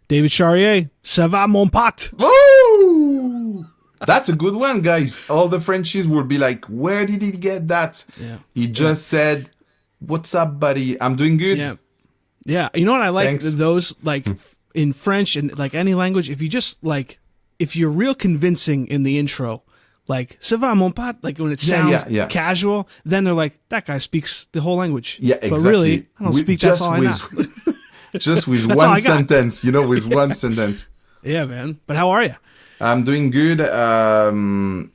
David Charrier, ça va mon pote? Woo! That's a good one, guys. All the Frenchies will be like, where did he get that? Yeah. He just said, what's up, buddy? I'm doing good. Yeah. Yeah. You know what I like? Thanks. Those, like, in French and, like, any language, if you just, like, if you're real convincing in the intro, like, ça va mon pote? Like, when it sounds casual, then they're like, that guy speaks the whole language. Yeah, exactly. But really, I don't speak, that's all I know. Just with one sentence, with one sentence. Yeah, man. But how are you? I'm doing good.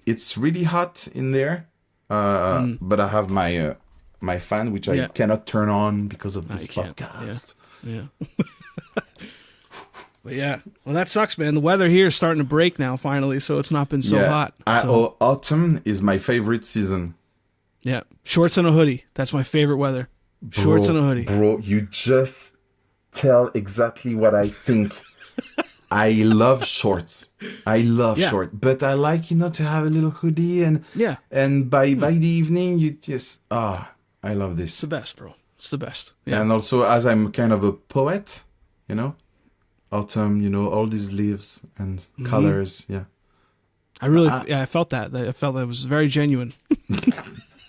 It's really hot in there, but I have my fan, which I cannot turn on because of this podcast. Yeah. But yeah, well, that sucks, man. The weather here is starting to break now, finally, so it's not been so hot. Autumn is my favorite season. Yeah, shorts and a hoodie. That's my favorite weather. Shorts and a hoodie. Bro, you just tell exactly what I think. I love shorts. I love shorts, but I like to have a little hoodie and by the evening you just I love this. It's the best, bro. It's the best. Yeah. And also, as I'm kind of a poet, autumn, all these leaves and colors. Yeah. I really, I felt that. I felt that it was very genuine.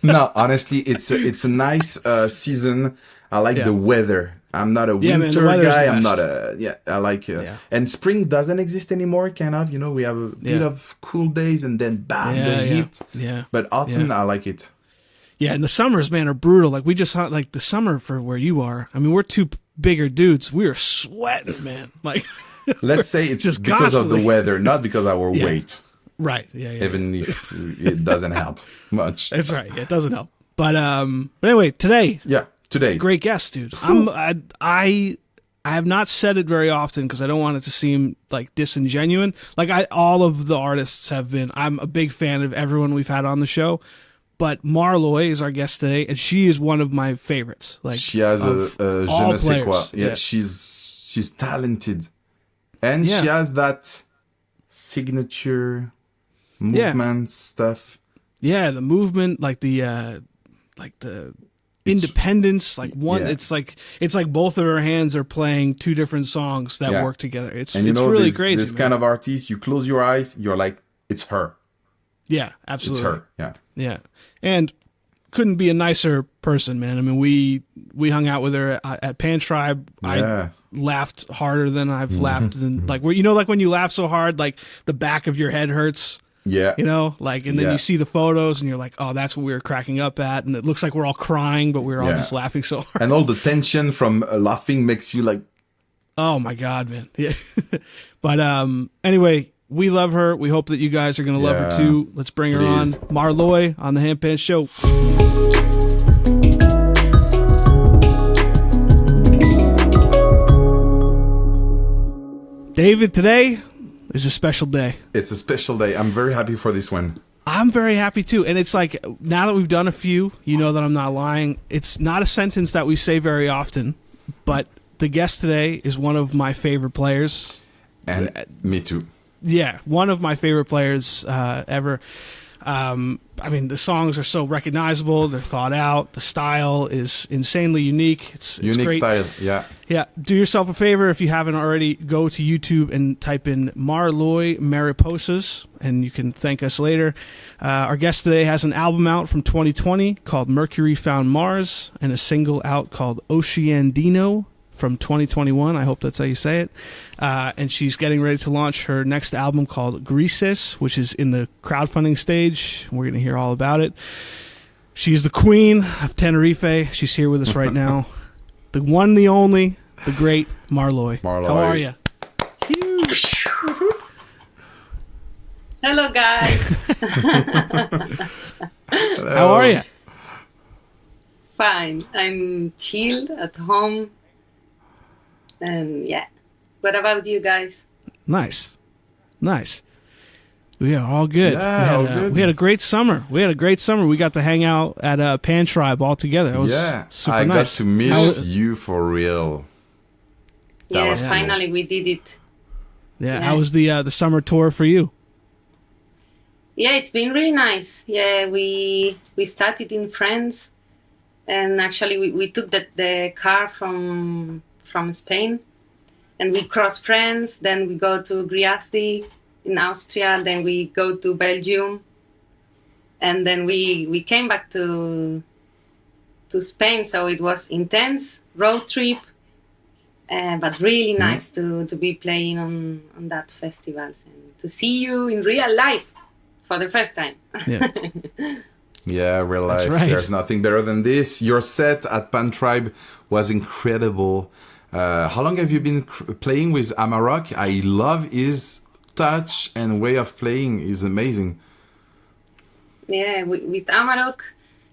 No, honestly, it's a nice season. I like the weather. I'm not a winter guy. I'm not I like and spring doesn't exist anymore, kind of. We have a bit of cool days and then bam, the heat. Yeah. But autumn, I like it. Yeah, and the summers, man, are brutal. Like, we just had, like, the summer for where you are. I mean, we're two bigger dudes. We are sweating, man. Like, let's say it's just because of the weather, not because of our weight. Right. Yeah. Even if it doesn't help much. That's right. Yeah, it doesn't help. But anyway, today. Yeah. Today. Great guest, dude. I have not said it very often because I don't want it to seem like disingenuous. Like, all of the artists have been. I'm a big fan of everyone we've had on the show. But Mar Loi is our guest today, and she is one of my favorites. Like, she has a je ne sais quoi. Yeah, she's talented, and she has that signature movement stuff. Yeah, the movement, like the independence, like one. It's like both of her hands are playing two different songs that work together. It's really crazy. This kind of artist, you close your eyes, you're like, it's her. Yeah, absolutely. It's her. Yeah. And couldn't be a nicer person, man. I mean, we hung out with her at Pan Tribe. I laughed harder than I've laughed in, like, where, like when you laugh so hard, like the back of your head hurts. Yeah. Like, and then you see the photos and you're like, oh, that's what we were cracking up at. And it looks like we're all crying, but we're all just laughing so hard. And all the tension from laughing makes you like, oh my God, man. Yeah. But anyway, we love her. We hope that you guys are going to love her too. Let's bring her on. Mar Loi on the Handpan Show. David, today is a special day. It's a special day. I'm very happy for this one. I'm very happy too. And it's like, now that we've done a few, you know that I'm not lying. It's not a sentence that we say very often, but the guest today is one of my favorite players. And me too. Yeah, one of my favorite players ever. I mean, the songs are so recognizable. They're thought out. The style is insanely unique. It's unique great. Style, yeah. Yeah, do yourself a favor if you haven't already. Go to YouTube and type in Mar Loi Mariposas, and you can thank us later. Our guest today has an album out from 2020 called Mercury Found Mars, and a single out called Oceandino from 2021. I hope that's how you say it. And she's getting ready to launch her next album called GRISES, which is in the crowdfunding stage. We're going to hear all about it. She's the queen of Tenerife. She's here with us right now. The one, the only, the great Mar Loi. Mar Loi. How are you? Huge. Hello, guys. Hello. How are you? Fine. I'm chilled at home. And yeah. What about you guys? Nice. Yeah, all good. Yeah, all good. We had a great summer. We got to hang out at Pan Tribe all together. It was super nice. I got to meet you for real. Yes, finally we did it. Yeah. How was the summer tour for you? Yeah, it's been really nice. Yeah, we started in France, and actually we took the car from Spain, and we cross France. Then we go to GRISES in Austria. Then we go to Belgium, and then we came back to Spain. So it was intense road trip, but really nice to be playing on that festivals and to see you in real life for the first time. Yeah. Yeah, real life. Right. There's nothing better than this. Your set at Pan Tribe was incredible. How long have you been playing with Amarok? I love his touch and way of playing. Is amazing. Yeah, with Amarok,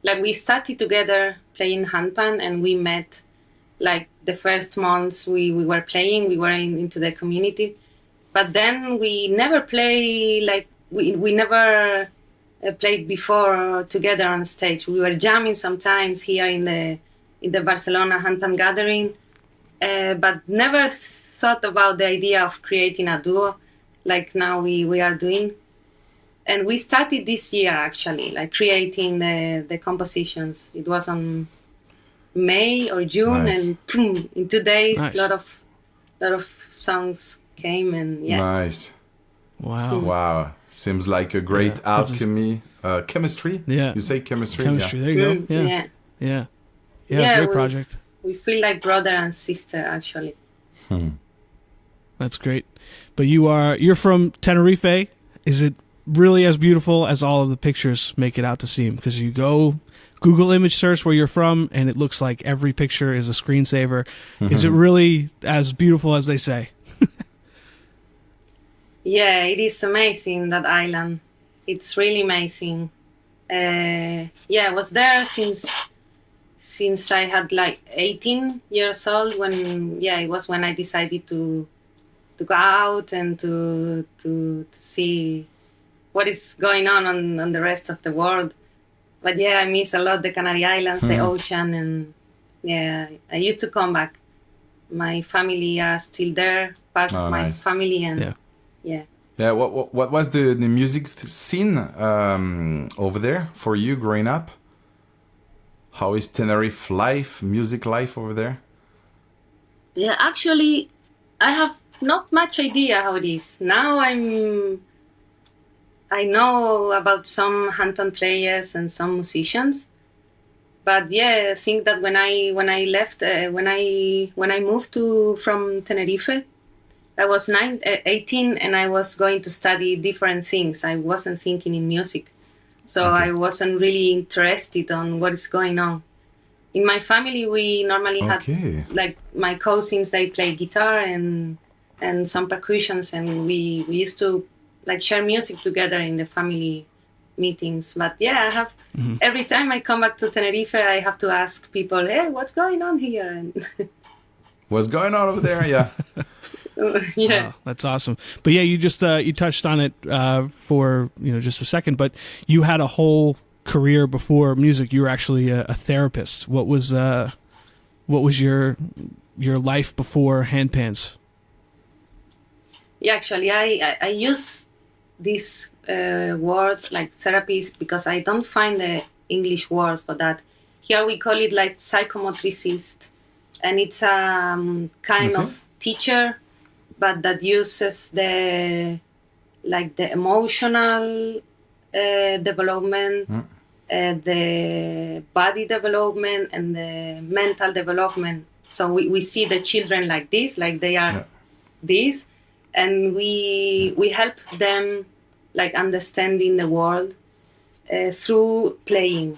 like we started together playing handpan, and we met like the first months we were playing. We were into the community, but then we never play like we never played before together on stage. We were jamming sometimes here in the Barcelona handpan gathering, but never thought about the idea of creating a duo like now we are doing. And we started this year actually, like creating the compositions. It was on May or June, and boom, in 2 days, lot of songs came, and yeah. Nice. Wow. Wow. Seems like a great alchemy. Chemistry? Yeah. You say chemistry? Chemistry, there you go. Yeah. Great project. We feel like brother and sister, actually. That's great. But you're from Tenerife. Is it really as beautiful as all of the pictures make it out to seem? Because you go Google image search where you're from, and it looks like every picture is a screensaver. Is it really as beautiful as they say? Yeah, it is amazing, that island. It's really amazing. I was there since I had like 18 years old, when it was when I decided to go out and to see what is going on the rest of the world. But I miss a lot the Canary Islands, the ocean, and I used to come back. My family are still there, part of my family, and Yeah, what was the music scene over there for you growing up? How is Tenerife life, music life over there? Yeah, actually, I have not much idea how it is. Now I know about some handpan players and some musicians, but I think that when I left, when I moved from Tenerife, I was 18, and I was going to study different things. I wasn't thinking in music, so I wasn't really interested on what is going on. In my family, we normally had, like, my cousins, they play guitar and some percussions, and we used to like share music together in the family meetings. But I have every time I come back to Tenerife, I have to ask people, "Hey, what's going on here?" And what's going on over there? Yeah. Wow, that's awesome. But you just you touched on it for just a second, but you had a whole career before music. You were actually a therapist. What was your life before handpans? Actually, I use this word like therapist because I don't find the English word for that. Here we call it like psychomotricist, and it's a kind of teacher, but that uses the emotional development, the body development, and the mental development. So we see the children like this, like they are this, and we help them like understanding the world through playing.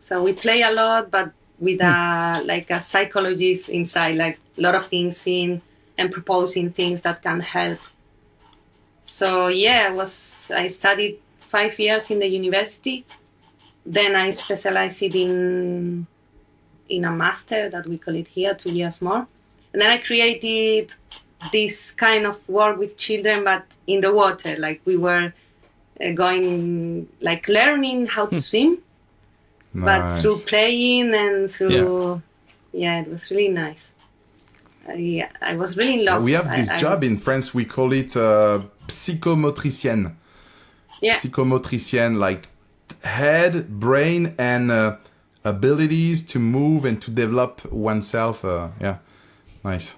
So we play a lot, but with a psychologist inside, like a lot of things in, and proposing things that can help. So I studied 5 years in the university. Then I specialized in a master that we call it here, 2 years more. And then I created this kind of work with children, but in the water. Like we were going, like learning how to swim, but through playing and through, it was really nice. I was really in love. We have this job in France, we call it psychomotricienne. Psychomotricienne, like head, brain, and abilities to move and to develop oneself. Nice.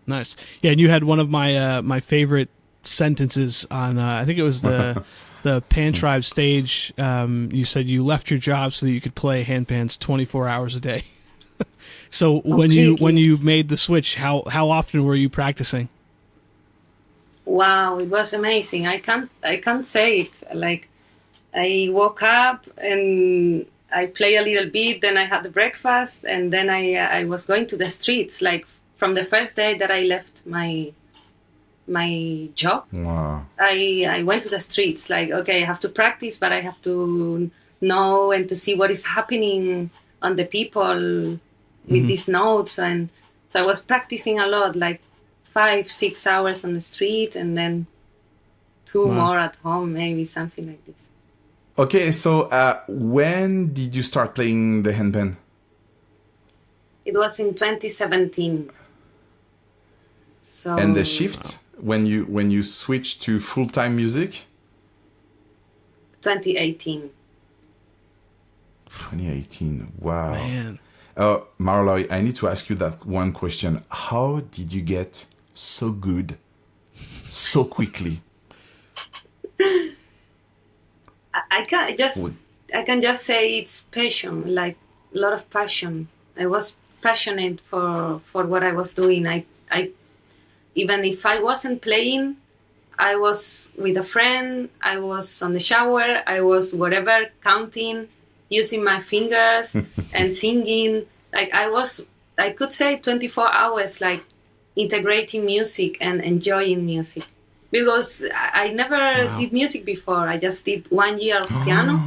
Nice. Yeah, and you had one of my my favorite sentences on. I think it was the Pan Tribe stage. You said you left your job so that you could play handpans 24 hours a day. So when you made the switch, how often were you practicing? Wow, it was amazing. I can't say it. Like, I woke up and I play a little bit, then I had the breakfast, and then I was going to the streets. Like, from the first day that I left my job, wow. I went to the streets. Like, okay, I have to practice, but I have to know and to see what is happening on the people with these notes. And so I was practicing a lot, like 5-6 hours on the street, and then 2 more at home, maybe something like this. Okay, so when did you start playing the handpan? It was in 2017. So. And the shift when you switched to full-time music? 2018. 2018. Wow. Man. Mar Loi, I need to ask you that one question. How did you get so good so quickly? I can just say it's passion, like a lot of passion. I was passionate for what I was doing. I even if I wasn't playing, I was with a friend, I was on the shower, I was whatever, counting, using my fingers and singing. Like, I could say 24 hours, like, integrating music and enjoying music. Because I never did music before. I just did 1 year of piano.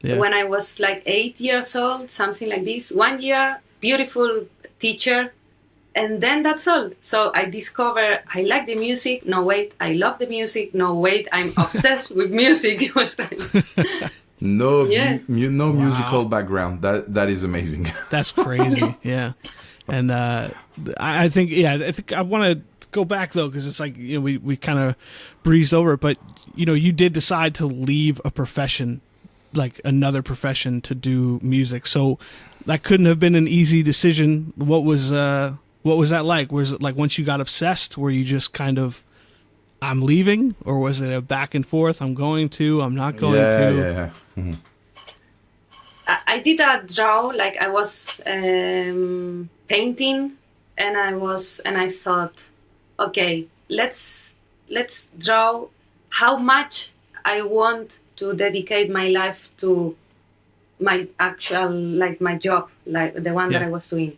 Yeah. When I was like 8 years old, something like this. 1 year, beautiful teacher. And then that's all. So I discovered I like the music. No, wait, I love the music. No, wait, I'm obsessed with music. It was like... No musical background. That is amazing. That's crazy. Yeah. And I think I want to go back though, because it's like, you know, we kind of breezed over it, but you know, you did decide to leave a profession, like another profession, to do music. So that couldn't have been an easy decision. What was that like? Was it like once you got obsessed, were you just kind of, I'm leaving, or was it a back and forth? I'm going to, I'm not going to. Yeah. Mm-hmm. I did a draw, like I was painting, and I thought, okay, let's draw how much I want to dedicate my life to my actual, like my job, like the one that I was doing.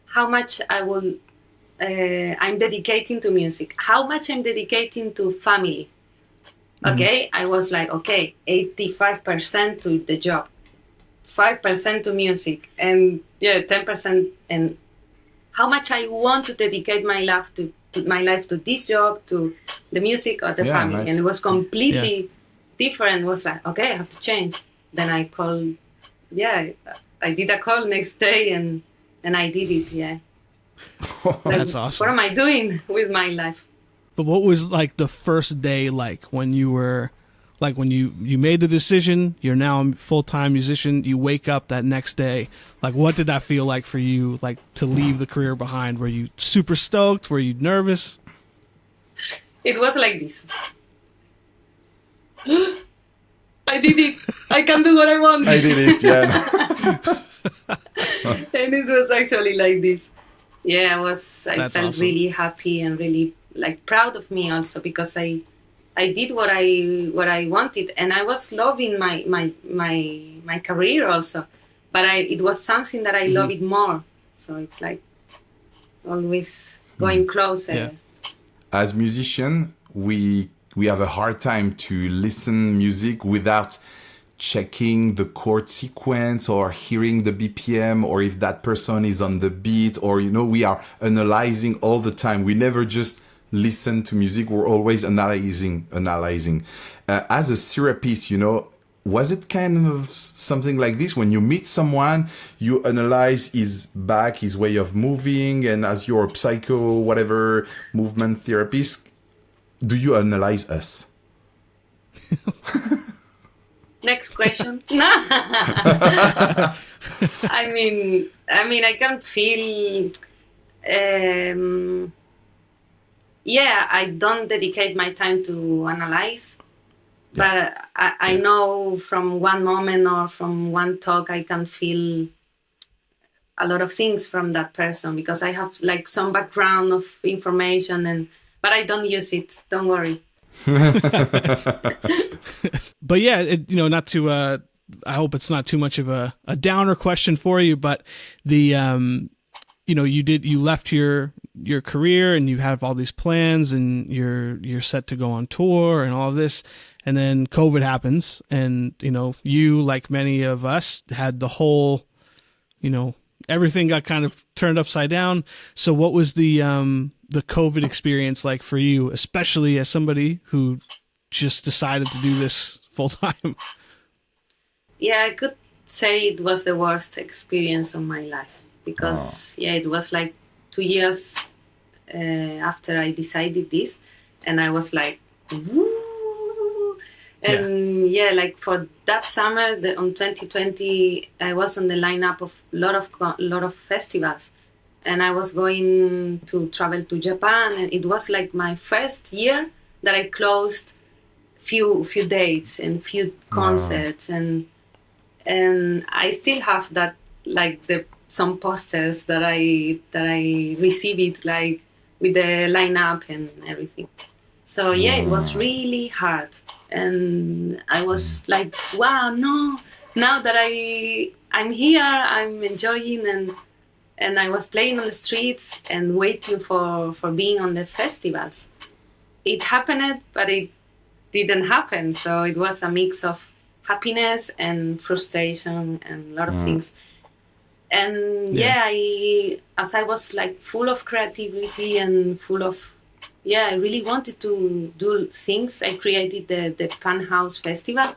How much I'm dedicating to music, how much I'm dedicating to family. Okay, I was like, okay, 85% to the job, 5% to music, and 10%. And how much I want to dedicate my life to this job, to the music or the family. Nice. And it was completely different. It was like, okay, I have to change. Then I called, I did a call next day, and I did it. Like, that's awesome. What am I doing with my life? But what was like the first day like when you were, like when you made the decision, you're now a full-time musician, you wake up that next day, like what did that feel like for you, like to leave the career behind? Were you super stoked? Were you nervous? It was like this. I did it. I can do what I want. I did it, And it was actually like this. Yeah, I felt awesome. Really happy and really like proud of me also, because I did what I wanted, and I was loving my career also, but it was something that I love it more. So it's like always going closer. Yeah. As musician, we have a hard time to listen music without checking the chord sequence or hearing the BPM, or if that person is on the beat, or, you know, we are analyzing all the time. We never just listen to music. We're always analyzing. As a therapist, you know, was it kind of something like this? When you meet someone, you analyze his back, his way of moving, and as your psycho, whatever, movement therapist, do you analyze us? Next question. I mean, I can feel. Yeah, I don't dedicate my time to analyze, but I know from one moment or from one talk I can feel a lot of things from that person because I have like some background of information, but I don't use it. Don't worry. But yeah, not to. I hope it's not too much of a downer question for you, but the you left your career and you have all these plans and you're set to go on tour and all of this, and then COVID happens, and you, like many of us, had the whole, everything got kind of turned upside down. So what was the COVID experience like for you, especially as somebody who just decided to do this full time? Yeah, I could say it was the worst experience of my life because it was like 2 years after I decided this, and I was like, woo! And like for that summer on 2020, I was on the lineup of lot of festivals, and I was going to travel to Japan, and it was like my first year that I closed few dates and few concerts, and I still have that, like some posters that I received, like with the lineup and everything. So it was really hard, and I was like, wow, no! Now that I'm here, I'm enjoying, and I was playing on the streets and waiting for being on the festivals. It happened, but it didn't happen. So it was a mix of happiness and frustration and a lot of things. And as I was like full of creativity and full of, I really wanted to do things. I created the Pan House Festival.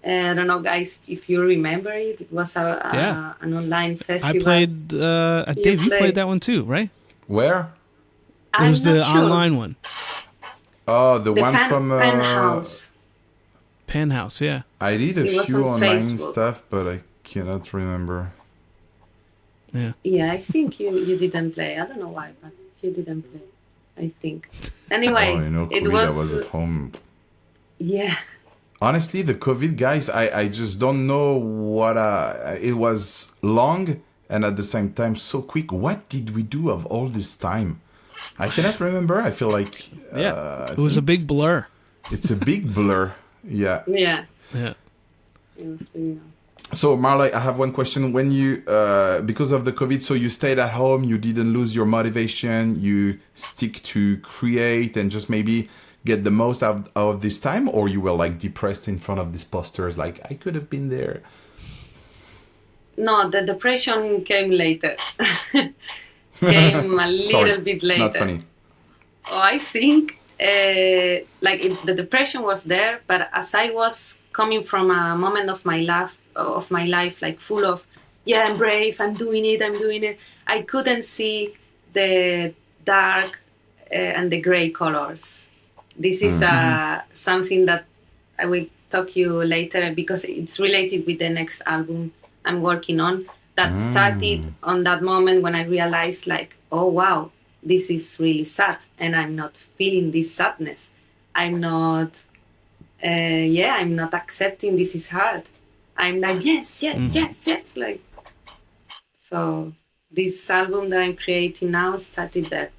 I don't know, guys, if you remember it. It was an online festival. I played, Dave, you played that one too, right? Where? It was the online one. Oh, the one from... Pan House. Pan House, yeah. I did a few online stuff, but I cannot remember. Yeah. Yeah, I think you didn't play. I don't know why, but you didn't play, I think. Anyway, it was... I was at home. Yeah. Honestly, the COVID, guys, I just don't know what... it was long and at the same time so quick. What did we do of all this time? I cannot remember. I feel like... it was a big blur. It's a big blur. Yeah. Yeah. Yeah. It was really... So, Mar Loi, I have one question. When you, because of the COVID, so you stayed at home, you didn't lose your motivation, you stick to create and just maybe get the most out of this time, or you were like depressed in front of these posters, like, I could have been there? No, the depression came later. Came a little bit later. It's not funny. Oh, I think the depression was there, but as I was coming from a moment of my life, like full of, I'm brave, I'm doing it. I couldn't see the dark and the gray colors. This is something that I will talk to you later because it's related with the next album I'm working on. That started on that moment when I realized, like, oh wow, this is really sad, and I'm not feeling this sadness. I'm not accepting this is hard. I'm like, yes, like. So this album that I'm creating now started there.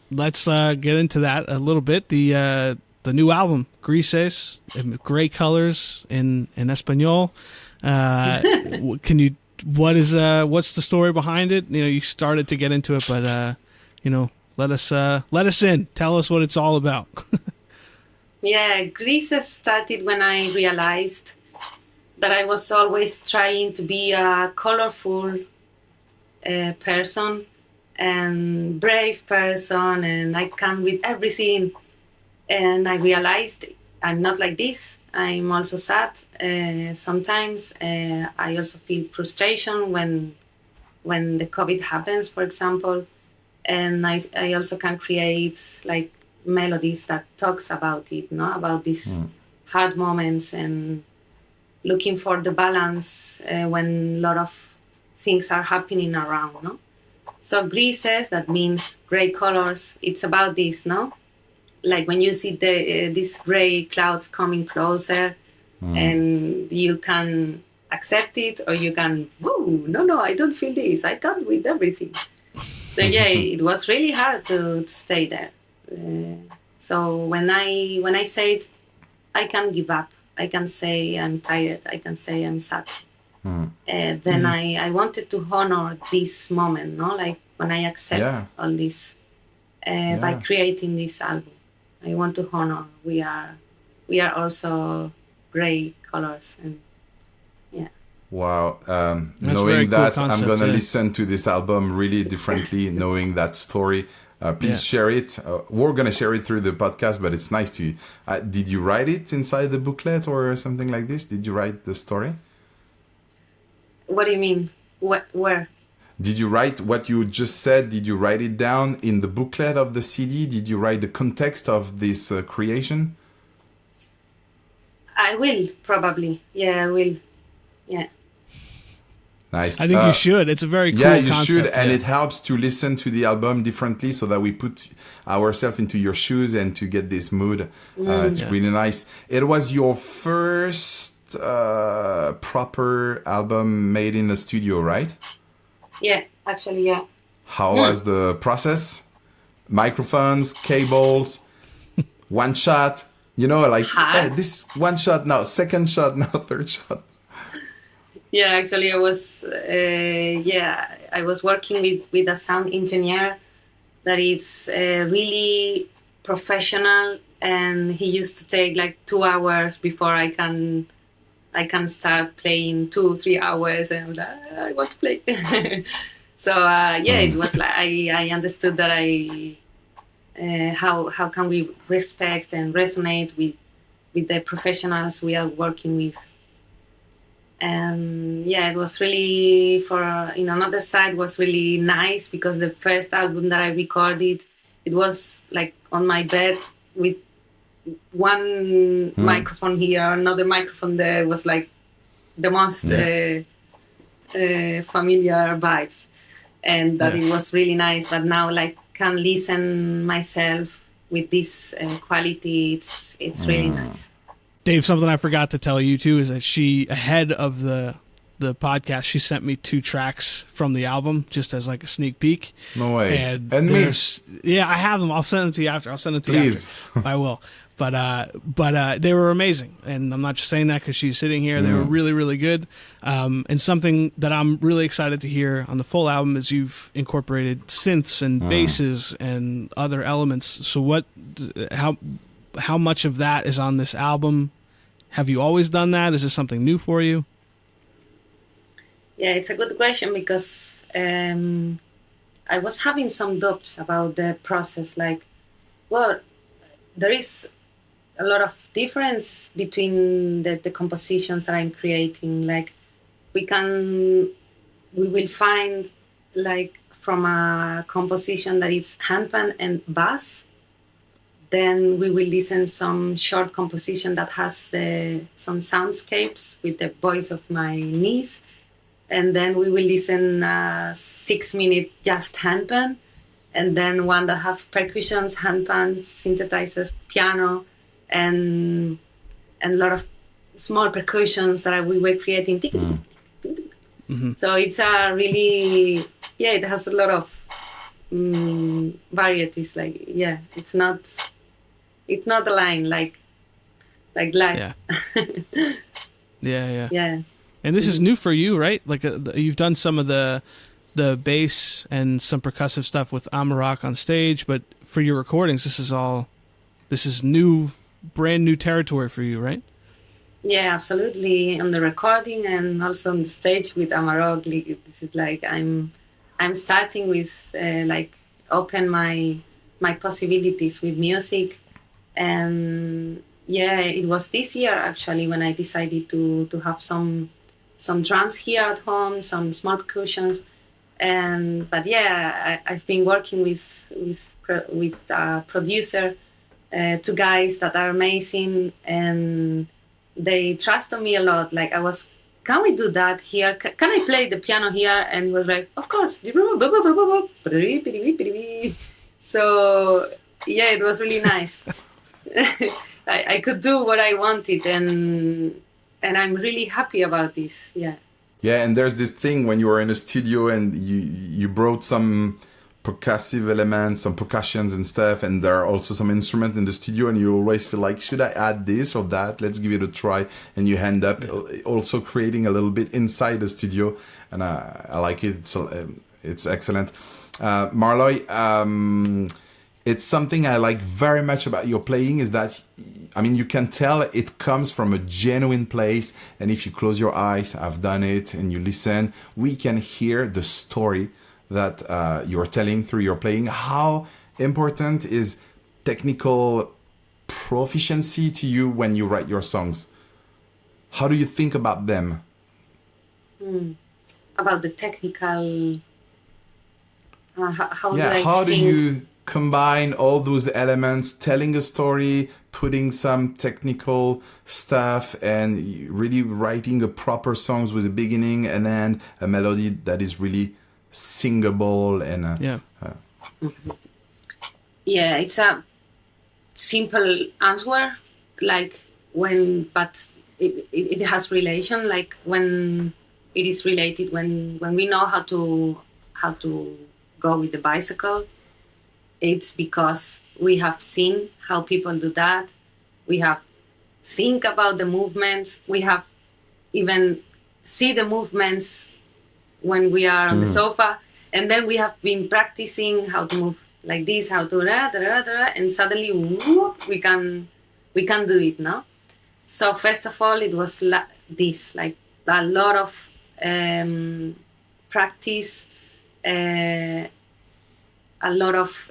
Let's get into that a little bit. The new album, GRISES, gray colors in Espanol. What's the story behind it? You started to get into it, but let us in. Tell us what it's all about. Yeah, GRISES started when I realized that I was always trying to be a colorful person and brave person, and I can with everything. And I realized I'm not like this. I'm also sad sometimes. I also feel frustration when the COVID happens, for example. And I also can create like melodies that talks about it, about these hard moments and looking for the balance when a lot of things are happening around. So GRISES, that means gray colors. It's about this, no? Like when you see these gray clouds coming closer, and you can accept it, or you can, whoa, no, I don't feel this. I come with everything. So yeah, it was really hard to stay there. So when I said I can give up, I can say I'm tired, I can say I'm sad. Then I wanted to honor this moment, no? Like when I accept all this by creating this album. I want to honor we are also gray colors, and wow. Knowing that, cool concept, I'm gonna listen to this album really differently, knowing that story. Please share it. We're gonna share it through the podcast, but it's nice to. Did you write it inside the booklet or something like this? Did you write the story? What do you mean? Where? Did you write what you just said? Did you write it down in the booklet of the CD? Did you write the context of this creation? I will, probably. Yeah, I will. Yeah. Nice. I think you should. It's a very cool concept. Yeah, you should. And it helps to listen to the album differently so that we put ourselves into your shoes and to get this mood. It's really nice. It was your first proper album made in the studio, right? Yeah, actually, yeah. How was the process? Microphones, cables, one shot, like hey, this one shot now, second shot now, third shot. Yeah, actually, I was working with a sound engineer that is really professional, and he used to take like 2 hours before I can start playing 2-3 hours, and I'm like, I want to play. So it was like I understood that how can we respect and resonate with the professionals we are working with. And it was really, in another side, was really nice because the first album that I recorded, it was like on my bed with one microphone here, another microphone there. It was like the most familiar vibes, and that it was really nice. But now, like, can listen myself with this quality. It's really nice. Dave, something I forgot to tell you too is that she, ahead of the podcast, she sent me 2 tracks from the album just as like a sneak peek. No way. And me? Yeah, I have them. I'll send them to you after. Please. I will. But they were amazing, and I'm not just saying that because she's sitting here. They were really, really good. And something that I'm really excited to hear on the full album is you've incorporated synths and basses and other elements. So how much of that is on this album? Have you always done that? Is this something new for you? Yeah, it's a good question because I was having some doubts about the process. Like, well, there is a lot of difference between the compositions that I'm creating. Like, we will find, like, from a composition that it's handpan and bass. Then we will listen some short composition that has some soundscapes with the voice of my niece. And then we will listen 6-minute just handpan. And then one that have percussions, handpans, synthesizers, piano, and a lot of small percussions that we were creating. So it's a really, it has a lot of varieties. Like, it's not a line like live. Yeah. And this is new for you, right? Like you've done some of the bass and some percussive stuff with Amarok on stage, but for your recordings, this is new, brand new territory for you, right? Yeah, absolutely. On the recording and also on the stage with Amarok, this is like I'm starting with like open my possibilities with music. And it was this year actually when I decided to have some drums here at home, some small percussions, but I've been working with a producer, 2 guys that are amazing, and they trusted me a lot. Like I was can we do that here? Can I play the piano here? And he was like, of course. So yeah, it was really nice. I could do what I wanted, and I'm really happy about this. Yeah. Yeah, and there's this thing when you were in a studio and you brought some percussive elements, some percussions and stuff, and there are also some instruments in the studio, and you always feel like, should I add this or that? Let's give it a try. And you end up also creating a little bit inside the studio, and I like it. It's excellent. Mar Loi, it's something I like very much about your playing is that, I mean, you can tell it comes from a genuine place. And if you close your eyes, I've done it, and you listen, we can hear the story that you're telling through your playing. How important is technical proficiency to you when you write your songs? How do you think about them? About the technical... how do you combine all those elements, telling a story, putting some technical stuff, and really writing a proper songs with a beginning and then a melody that is really singable and yeah, it's a simple answer, like but it has relation, like when it is related, when we know how to go with the bicycle, it's because we have seen how people do that. We have think about the movements. We have even see the movements when we are on the sofa, and then we have been practicing how to move like this, how to and suddenly whoop, we can do it now. So first of all, it was like a lot of practice, a lot of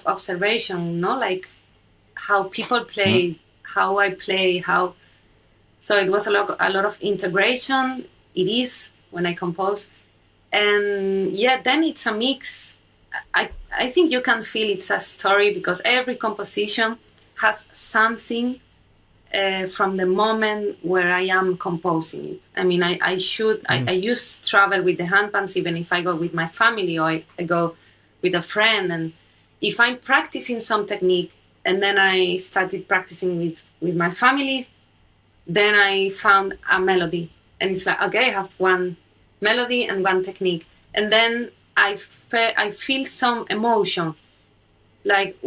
observation, no, like how people play, how I play, how. So it was a lot of integration. It is when I compose, and yeah, then it's a mix. I think you can feel it's a story because every composition has something from the moment where I am composing it. I mean, I used to travel with the handpans, even if I go with my family or I go with a friend. And if I'm practicing some technique and then I started practicing with my family, then I found a melody. And it's like, okay, I have one melody and one technique. And then I feel some emotion, like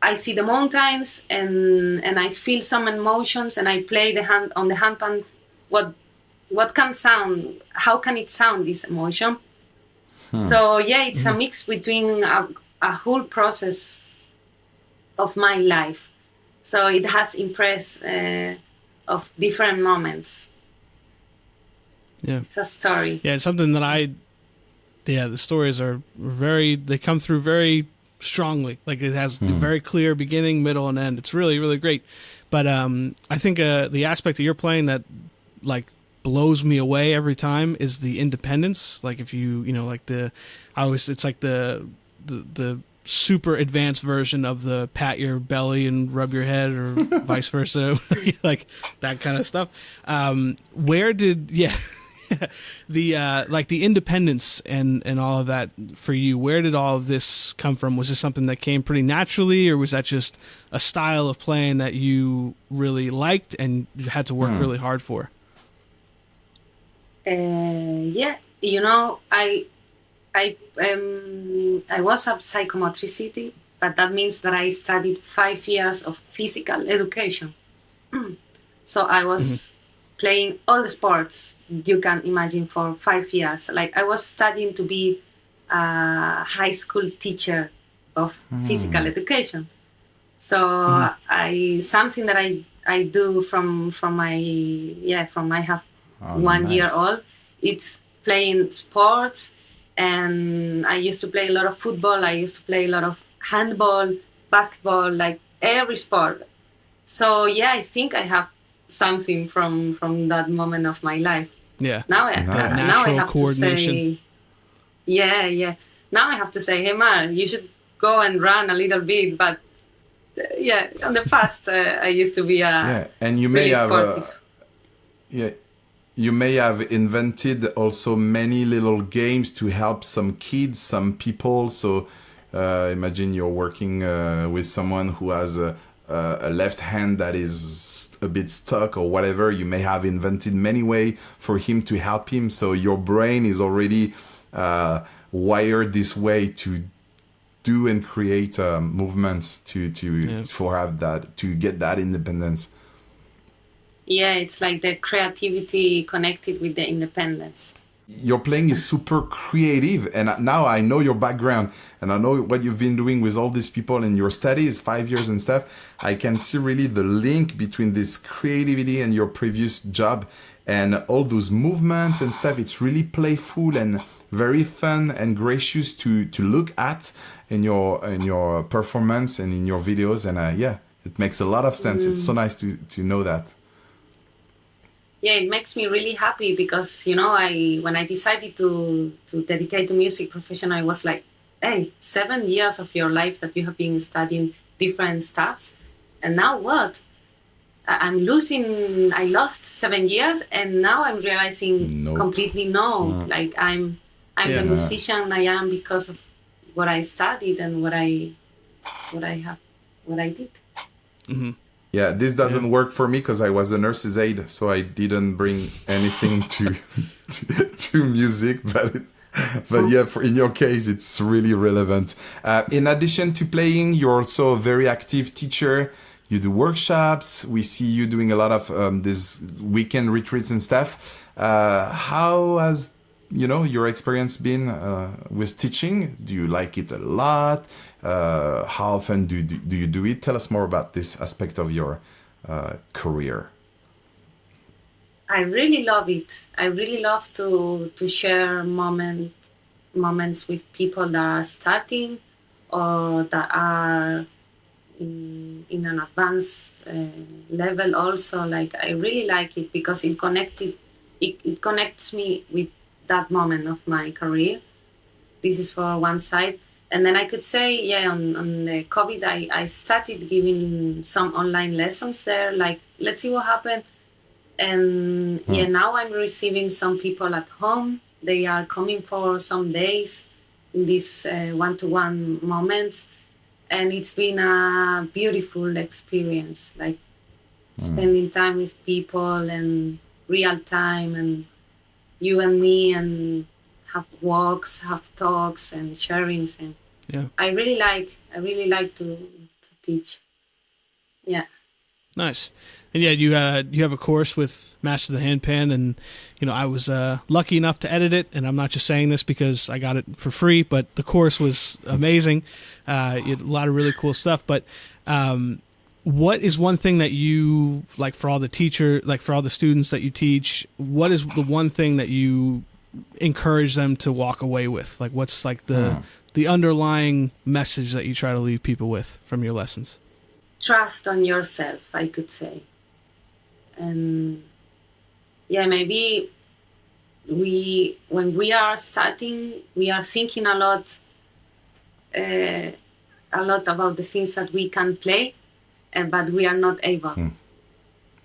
I see the mountains and I feel some emotions, and I play the hand on the handpan. What can sound? How can it sound, this emotion? So yeah, it's a mix between a whole process of my life. So it has impressed of different moments. Yeah, it's a story. Yeah, it's something that the stories are they come through very strongly. Like it has a very clear beginning, middle, and end. It's really, really great. But I think the aspect that you're playing that like blows me away every time is the independence. Like if it's like the super advanced version of the pat your belly and rub your head or vice versa, like that kind of stuff. The independence and all of that for you, where did all of this come from? Was this something that came pretty naturally, or was that just a style of playing that you really liked and you had to work really hard for? Yeah, I was a psychomotricity, but that means that I studied 5 years of physical education. So I was playing all the sports you can imagine for 5 years. Like I was studying to be a high school teacher of physical education. So something that I do from I have 1 year old. It's playing sports, and I used to play a lot of football. I used to play a lot of handball, basketball, like every sport. So yeah, I think I have something from that moment of my life. Yeah. Now I have to say, yeah. Now I have to say, hey, Mar, you should go and run a little bit, but yeah, in the past, I used to be and you may really have sportive. you may have invented also many little games to help some kids, some people. So imagine you're working with someone who has a left hand that is a bit stuck or whatever. You may have invented many ways for him to help him. So your brain is already wired this way to do and create movements for have that, to get that independence. Yeah, it's like the creativity connected with the independence. Your playing is super creative, and now I know your background and I know what you've been doing with all these people in your studies, 5 years and stuff. I can see really the link between this creativity and your previous job and all those movements and stuff. It's really playful and very fun and gracious to look at in your performance and in your videos. And it makes a lot of sense. It's so nice to know that. Yeah, it makes me really happy because, when I decided to dedicate to music profession, I was like, hey, 7 years of your life that you have been studying different stuffs. And now what? I lost 7 years, and now I'm realizing completely no. Like I'm the musician I am because of what I studied and what I did. Mm-hmm. Yeah, this doesn't work for me because I was a nurse's aide, so I didn't bring anything to music. But yeah, in your case, it's really relevant. In addition to playing, you're also a very active teacher. You do workshops. We see you doing a lot of these weekend retreats and stuff. How has your experience been with teaching? Do you like it a lot? How often do you do it? Tell us more about this aspect of your career. I really love it. I really love to share moments with people that are starting or that are in an advanced level also. Like I really like it because it connects me with that moment of my career. This is for one side. And then I could say, on the COVID, I started giving some online lessons there, like, let's see what happened. And now I'm receiving some people at home. They are coming for some days in these one-to-one moments. And it's been a beautiful experience, like spending time with people and real time and you and me, and have walks, have talks and sharings. And I really like to teach. Yeah. Nice. And you have a course with Master the Handpan, and I was lucky enough to edit it, and I'm not just saying this because I got it for free, but the course was amazing. A lot of really cool stuff. But what is one thing that you like for all the students that you teach? What is the one thing that you encourage them to walk away with? Like, what's like the underlying message that you try to leave people with from your lessons? Trust on yourself, I could say. And maybe when we are starting, we are thinking a lot about the things that we can play, but we are not able.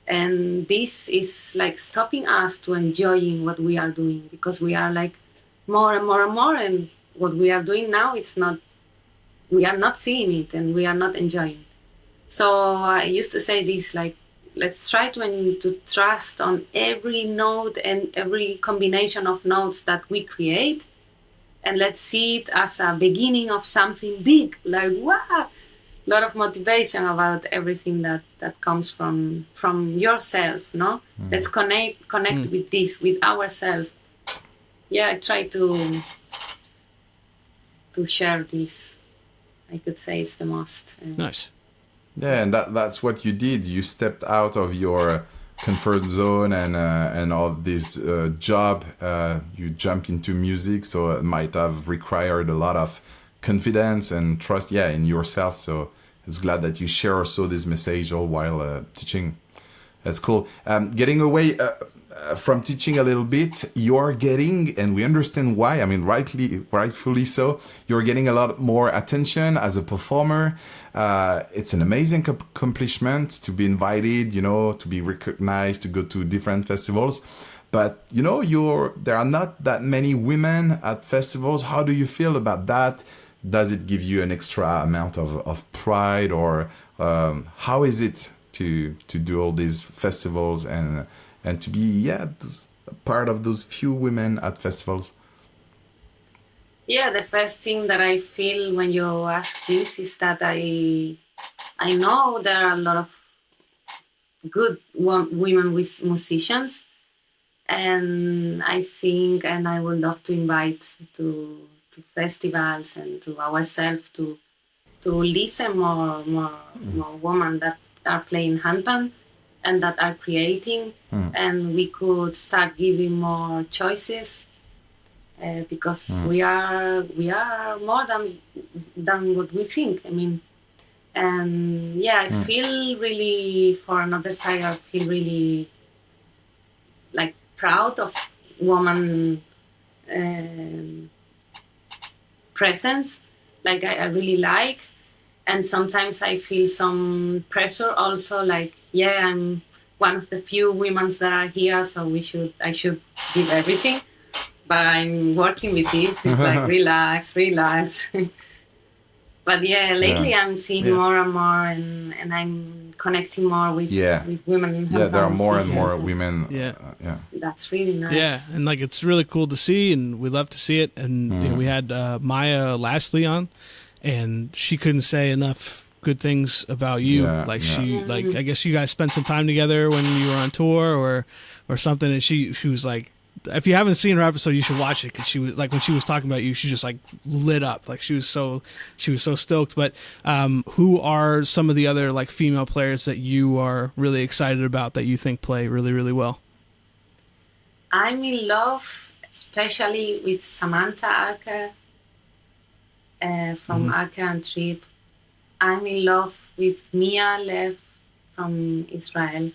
And this is like stopping us to enjoying what we are doing, because we are like more and more and more, and what we are doing now, we are not seeing it and we are not enjoying. So I used to say this, like, let's try to trust on every note and every combination of notes that we create, and let's see it as a beginning of something big, like, wow, a lot of motivation about everything that comes from yourself, no? Let's connect with this, with ourselves. I try to share this. I could say it's the most. Nice. Yeah, and that's what you did. You stepped out of your comfort zone and of this job. You jumped into music, so it might have required a lot of confidence and trust, in yourself. So it's glad that you share also this message all while teaching. That's cool. Getting away from teaching a little bit, you're getting, and we understand why, I mean, rightfully so, you're getting a lot more attention as a performer. It's an amazing accomplishment to be invited, to be recognized, to go to different festivals. But, there are not that many women at festivals. How do you feel about that? Does it give you an extra amount of pride, or how is it to do all these festivals and to be part of those few women at festivals? Yeah, the first thing that I feel when you ask this is that I know there are a lot of good women with musicians, and I think, and I would love to invite to festivals and to ourselves to listen more women that are playing handpan and that are creating, and we could start giving more choices, because we are more than what we think. I mean, and I feel really, for another side, I feel really like proud of woman presence. Like I really like. And sometimes I feel some pressure also, like, I'm one of the few women that are here, so I should give everything. But I'm working with this. It's like, relax. But lately I'm seeing more and more, and I'm connecting more with women. Yeah, there are more and more women. That's really nice. Yeah, and like it's really cool to see, and we love to see it. And we had Maya lastly on, and she couldn't say enough good things about you. I guess you guys spent some time together when you were on tour or something, and she was like, if you haven't seen her episode, you should watch it, because she was like, when she was talking about you, she just like lit up, like she was so stoked. But who are some of the other like female players that you are really excited about that you think play really, really well? I'm in love, especially with Samantha Archer from Archer and Trip. I'm in love with Mia Lev from Israel.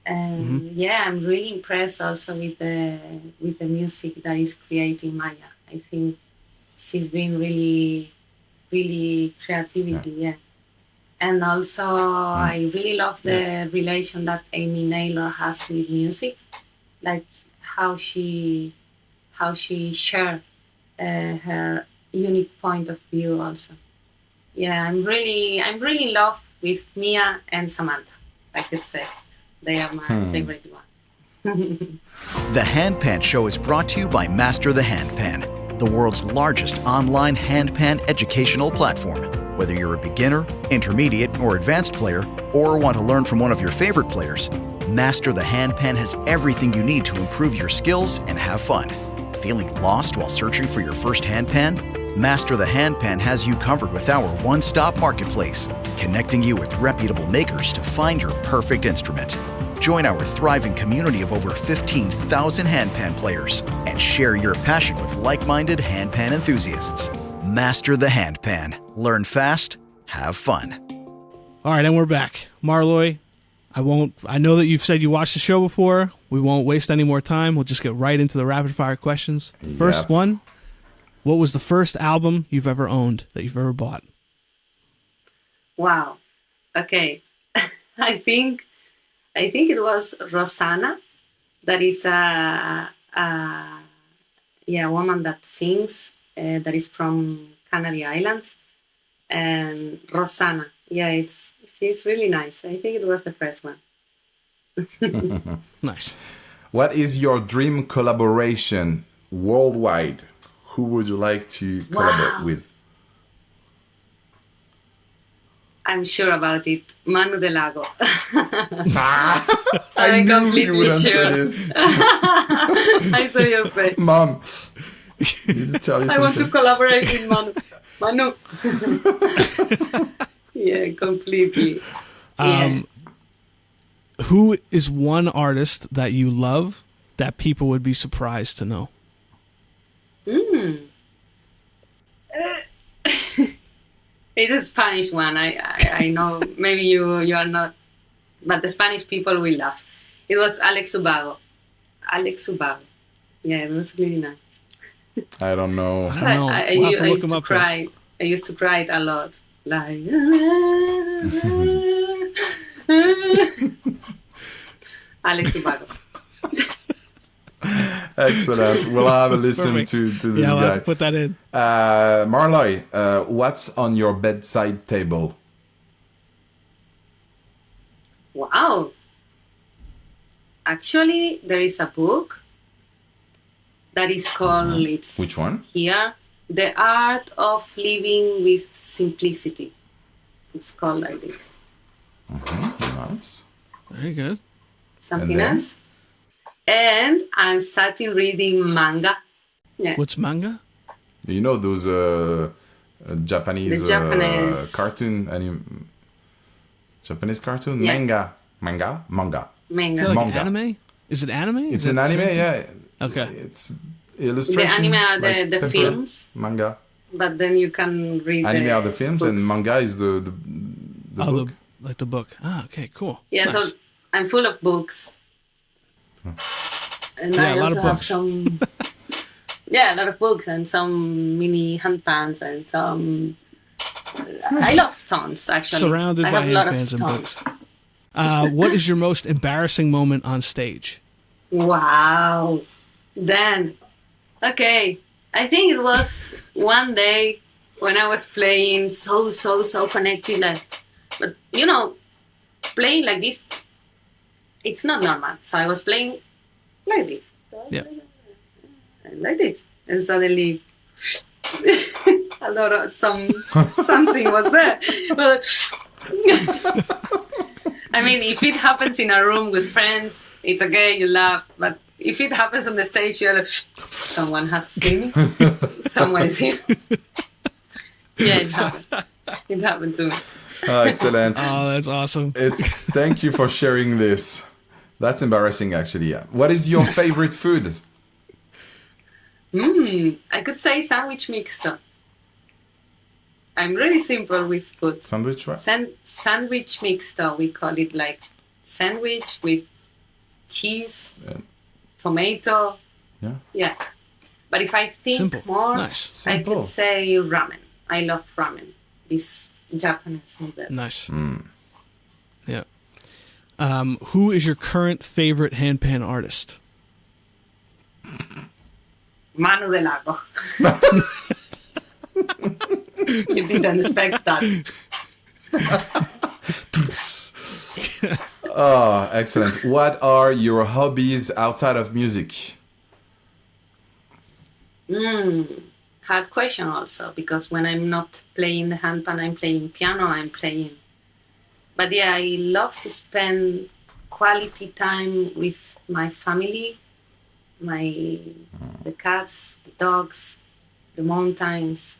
And I'm really impressed also with the music that is creating Maya. I think she's been really, really creativity, And also I really love the relation that Amy Naylor has with music, like how she shared her unique point of view also. Yeah, I'm really in love with Mia and Samantha, I could say. They are my favorite one. The Handpan Show is brought to you by Master the Handpan, the world's largest online handpan educational platform. Whether you're a beginner, intermediate, or advanced player, or want to learn from one of your favorite players, Master the Handpan has everything you need to improve your skills and have fun. Feeling lost while searching for your first handpan? Master the Handpan has you covered with our one-stop marketplace, connecting you with reputable makers to find your perfect instrument. Join our thriving community of over 15,000 handpan players and share your passion with like-minded handpan enthusiasts. Master the Handpan. Learn fast, have fun. All right, and we're back. Mar Loi, I know that you've said you watched the show before. We won't waste any more time. We'll just get right into the rapid fire questions. First one, what was the first album you've ever owned, that you've ever bought? Wow. Okay. I think it was Rosanna. That is a woman that sings, that is from Canary Islands. And Rosanna. Yeah, she's really nice. I think it was the first one. Nice. What is your dream collaboration worldwide? Who would you like to collaborate with? I'm sure about it. Manu de Lago. I'm completely sure. I saw your face. Mom, need to tell you something. I want to collaborate with Manu. Yeah, completely. Who is one artist that you love that people would be surprised to know? It's a Spanish one. I know maybe you are not, but the Spanish people will laugh. It was Alex Ubago. Alex Ubago. Yeah, it was really nice. I don't know. I used to cry. I used to cry a lot. Like Alex Ubago. Excellent. We'll have a listen to this guy. Yeah, we'll have to put that in. Mar Loi, what's on your bedside table? Wow. Actually, there is a book that is called, it's which one? Here, The Art of Living with Simplicity. It's called like this. Nice. Very good. Something else? And I'm starting reading manga. Yeah. What's manga? You know those Japanese cartoon Japanese cartoon? Yeah. Manga. Is it like anime? Is it anime? It's an anime, yeah. Okay. It's illustration. The anime are like the films. Manga. But then you can read anime are the films books. and manga is the book. Like the book. Ah, okay, cool. Yeah, nice. So I'm full of books. And I also have some a lot of books and some mini handpans and some I love stones actually. Surrounded by handpans and books. What is your most embarrassing moment on stage? Wow. Dan. Okay. I think it was one day when I was playing so connected, but you know, playing like this, it's not normal. So I was playing like this. Yeah. Like this. And suddenly a lot of something was there. But I mean, if it happens in a room with friends, it's okay, you laugh. But if it happens on the stage, you're like, someone has seen. Someone is here. Yeah, it happened. It happened to me. Oh, excellent. Oh, that's awesome. Thank you for sharing this. That's embarrassing, actually. Yeah. What is your favorite food? I could say sandwich mixto. I'm really simple with food. Sandwich what? Sandwich mixto. We call it like sandwich with cheese, tomato. Yeah. Yeah. But if I think more, nice. I could say ramen. I love ramen. This Japanese noodles. Nice. Yeah. Who is your current favorite handpan artist? Manu del Lago. You didn't expect that. Oh, excellent. What are your hobbies outside of music? Hard question also, because when I'm not playing the handpan, I'm playing piano, But yeah, I love to spend quality time with my family, the cats, the dogs, the mountains.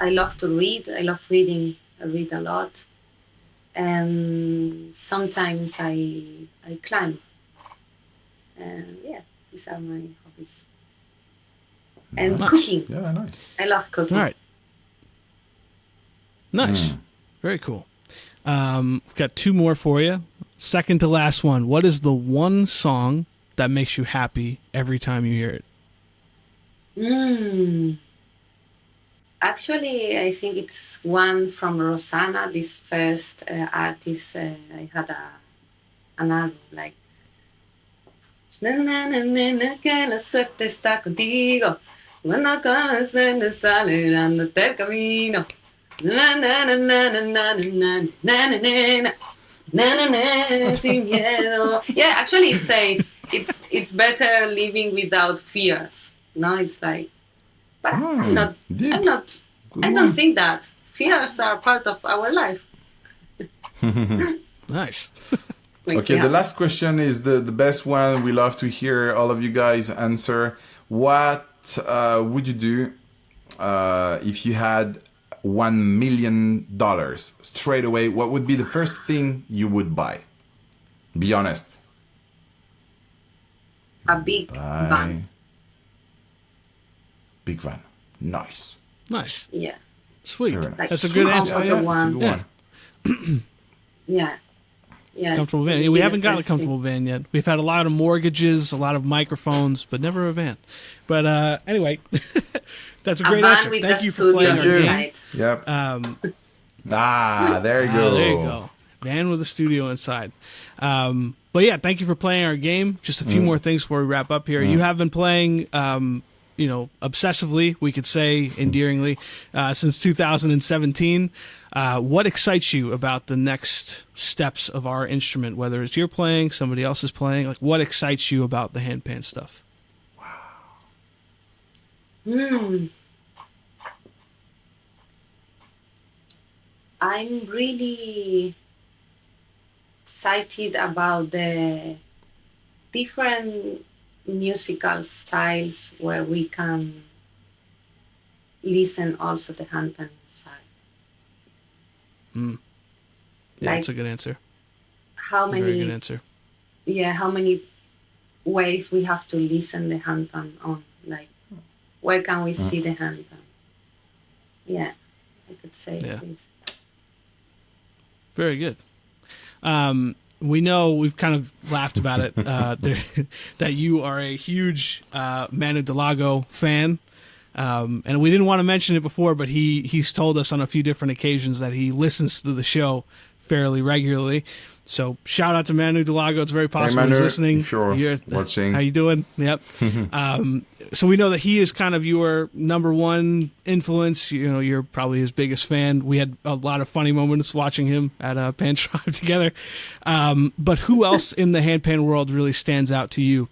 I love to read. I love reading. I read a lot. And sometimes I climb. And yeah, these are my hobbies. And nice. Cooking. Yeah, nice. I love cooking. All right. Nice. Very cool. I've got two more for you. Second to last one. What is the one song that makes you happy every time you hear it? Actually, I think it's one from Rosanna, this first artist. I had an album like na, na, na, na, na, que la suerte está contigo. Cuando conoces acelerándote el camino. Na, na, na, na, na, na, na, na, na, na, na, na, sin miedo. Yeah, actually it says it's better living without fears. No, it's like, but I don't think that. Fears are part of our life. Nice. Okay, the last question is the best one. We love to hear all of you guys answer. What would you do if you had $1 million straight away? What would be the first thing you would buy? Be honest. A big van. Big van. Nice. Nice. Yeah. Sweet. Nice. That's a good answer. Yeah. That's a good one. Yeah. Comfortable van. We haven't got a comfortable van yet. We've had a lot of mortgages, a lot of microphones, but never a van. But anyway, that's a great answer. Thank you for playing our game. Yep. There you go. There you go. Van with a studio inside. But yeah, thank you for playing our game. Just a few more things before we wrap up here. You have been playing, obsessively, we could say endearingly, since 2017. What excites you about the next steps of our instrument, whether it's you're playing, somebody else is playing? Like, what excites you about the handpan stuff? I'm really excited about the different musical styles where we can listen also the handpan inside. Yeah, that's a good answer. Very good answer. Yeah, how many ways we have to listen the handpan on? Like, where can we see the handpan? Yeah, I could say this. Very good. We know, we've kind of laughed about it, that you are a huge Manu Delago fan. And we didn't want to mention it before, but he's told us on a few different occasions that he listens to the show fairly regularly. So shout out to Manu Delago. It's very possible he's listening. If you're watching. How you doing? Yep. So we know that he is kind of your number one influence. You're probably his biggest fan. We had a lot of funny moments watching him at Pan Tribe together. But who else in the handpan world really stands out to you?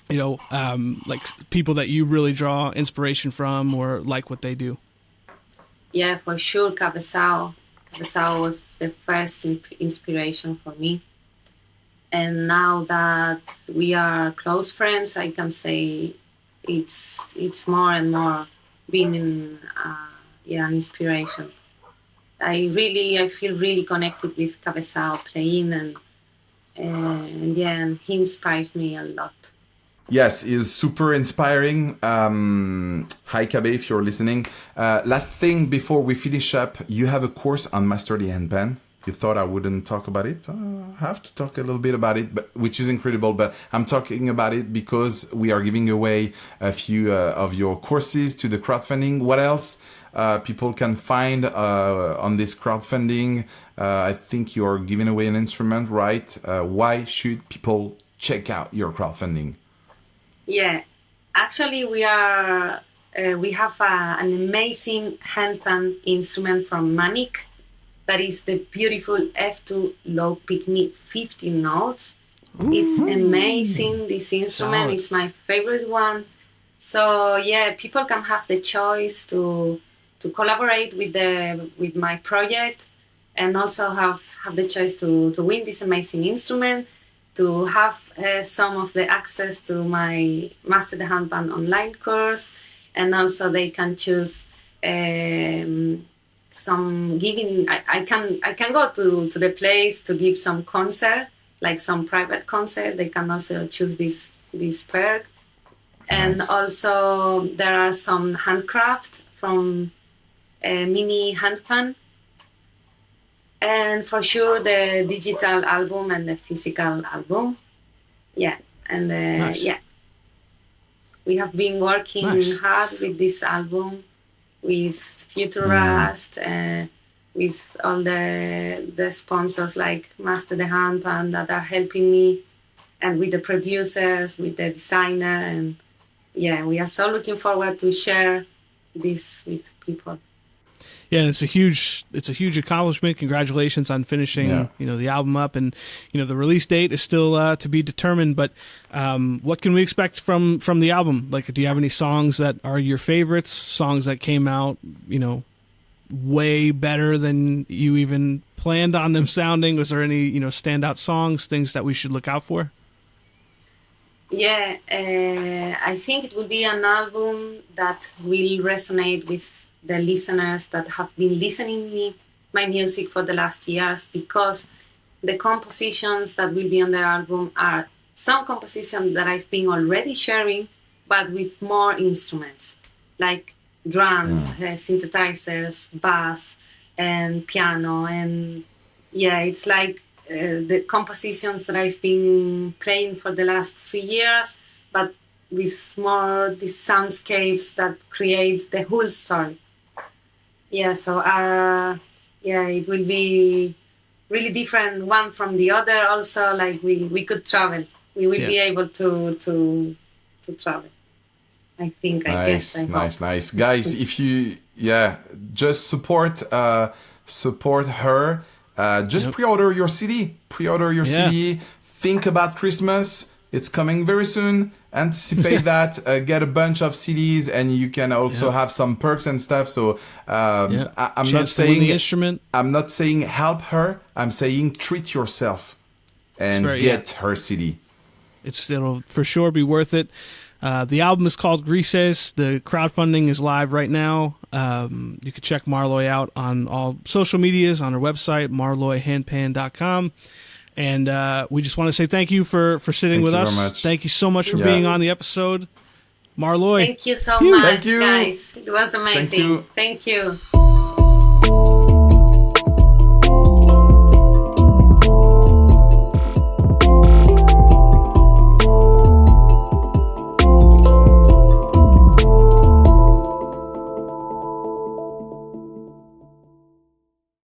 Like people that you really draw inspiration from or like what they do? Yeah, for sure, Cabezao. Cabezao was the first inspiration for me. And now that we are close friends, I can say it's more and more being an inspiration. I feel really connected with Cabezao playing and he inspired me a lot. Yes, he's super inspiring. Hi, Kabe, if you're listening. Last thing before we finish up, you have a course on Master the Handpan. You thought I wouldn't talk about it? I have to talk a little bit about it, which is incredible. But I'm talking about it because we are giving away a few of your courses to the crowdfunding. What else people can find on this crowdfunding? I think you're giving away an instrument, right? Why should people check out your crowdfunding? Yeah, actually we have an amazing handpan instrument from Manic that is the beautiful F2 low pick me 15 notes. It's amazing, this instrument. It's my favorite one. So yeah, people can have the choice to collaborate with my project and also have the choice to win this amazing instrument, to have some of the access to my Master the Handpan online course, and also they can choose some giving. I can go to the place to give some concert, like some private concert. They can also choose this perk, and also there are some handcraft from mini handpan. And for sure, the digital album and the physical album. Yeah. And we have been working hard with this album, with Future Rust, with all the sponsors like Master the Handpan that are helping me, and with the producers, with the designer. And yeah, we are so looking forward to share this with people. Yeah, and it's a huge accomplishment. Congratulations on finishing, the album up, and the release date is still to be determined. But what can we expect from the album? Like, do you have any songs that are your favorites? Songs that came out, way better than you even planned on them sounding? Was there any standout songs, things that we should look out for? Yeah, I think it will be an album that will resonate with the listeners that have been listening my music for the last years, because the compositions that will be on the album are some compositions that I've been already sharing, but with more instruments, like drums, synthesizers, bass, and piano. And yeah, it's like the compositions that I've been playing for the last 3 years, but with more these soundscapes that create the whole story. Yeah, so it will be really different one from the other. Also, like we could travel. We will be able to travel. I think. Nice, I guess. Nice. Guys, if you just support her. Just pre-order your CD. CD. Think about Christmas. It's coming very soon. Anticipate that. Get a bunch of CDs, and you can also have some perks and stuff. So I'm not saying the instrument. I'm not saying help her. I'm saying treat yourself and get her CD. It'll for sure be worth it. The album is called GRISES. The crowdfunding is live right now. You can check Mar Loi out on all social medias, on her website, marloihandpan.com. And we just want to say thank you for sitting with us. Very much. Thank you so much for being on the episode. Mar Loi. Thank you so much, guys. It was amazing. Thank you. Thank you.